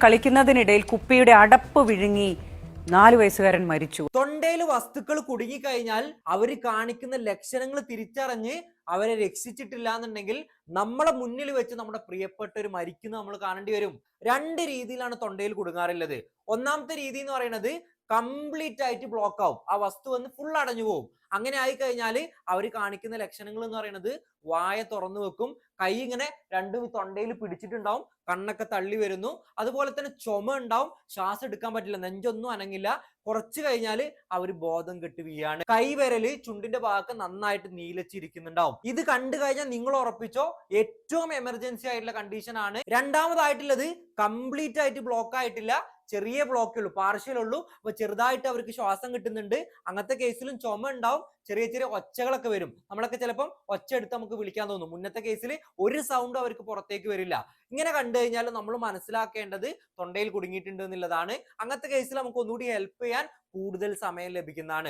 കളിക്കുന്നതിനിടയിൽ കുപ്പിയുടെ അടപ്പ് വിഴുങ്ങി 4 വയസ്സുകാരൻ മരിച്ചു. തൊണ്ടയിൽ വസ്തുക്കൾ കുടുങ്ങിക്കഴിഞ്ഞാൽ അവർ കാണിക്കുന്ന ലക്ഷണങ്ങൾ തിരിച്ചറിഞ്ഞ് അവരെ രക്ഷിച്ചിട്ടില്ല എന്നുണ്ടെങ്കിൽ നമ്മളെ മുന്നിൽ വെച്ച് നമ്മുടെ പ്രിയപ്പെട്ടവർ മരിക്കുന്ന നമ്മൾ കാണേണ്ടി വരും. 2 രീതിയിലാണ് തൊണ്ടയിൽ കുടുങ്ങാറുള്ളത്. ഒന്നാമത്തെ രീതി എന്ന് പറയുന്നത് കംപ്ലീറ്റ് ആയിട്ട് ബ്ലോക്ക് ആവും, ആ വസ്തു വന്ന് ഫുൾ അടഞ്ഞു പോകും. അങ്ങനെ ആയി കഴിഞ്ഞാൽ അവർ കാണിക്കുന്ന ലക്ഷണങ്ങൾ എന്ന് പറയുന്നത് വായ തുറന്നു വെക്കും, കൈ ഇങ്ങനെ രണ്ടും തൊണ്ടയിൽ പിടിച്ചിട്ടുണ്ടാവും, കണ്ണൊക്കെ തള്ളി വരുന്നു, അതുപോലെ തന്നെ ചുമ ഉണ്ടാവും, ശ്വാസം എടുക്കാൻ പറ്റില്ല, നെഞ്ചൊന്നും അനങ്ങില്ല. കുറച്ച് കഴിഞ്ഞാൽ അവർ ബോധം കെട്ട് വീഴാണ്. കൈവിരല് ചുണ്ടിന്റെ ഭാഗത്ത് നന്നായിട്ട് നീലച്ചിരിക്കുന്നുണ്ടാവും. ഇത് കണ്ടു കഴിഞ്ഞാൽ നിങ്ങൾ ഉറപ്പിച്ചോ ഏറ്റവും എമർജൻസി ആയിട്ടുള്ള കണ്ടീഷൻ ആണ്. രണ്ടാമതായിട്ടുള്ളത് കംപ്ലീറ്റ് ആയിട്ട് ബ്ലോക്ക് ആയിട്ടില്ല, ചെറിയ ബ്ലോക്കേ ഉള്ളൂ, പാർഷ്യൽ ഉള്ളൂ, അപ്പൊ ചെറുതായിട്ട് അവർക്ക് ശ്വാസം കിട്ടുന്നുണ്ട്. അങ്ങനത്തെ കേസിലും ചുമ ഉണ്ടാവും, ചെറിയ ചെറിയ ഒച്ചകളൊക്കെ വരും. നമ്മളൊക്കെ ചിലപ്പം ഒച്ച എടുത്ത് നമുക്ക് വിളിക്കാൻ തോന്നും. മുന്നത്തെ കേസിൽ ഒരു സൗണ്ട് അവർക്ക് പുറത്തേക്ക് വരില്ല. ഇങ്ങനെ കണ്ടു കഴിഞ്ഞാൽ നമ്മൾ മനസ്സിലാക്കേണ്ടത് തൊണ്ടയിൽ കുടുങ്ങിയിട്ടുണ്ട് എന്നുള്ളതാണ്. അങ്ങനത്തെ കേസിൽ നമുക്ക് ഒന്നുകൂടി ഹെൽപ്പ് ചെയ്യാൻ കൂടുതൽ സമയം ലഭിക്കുന്നതാണ്.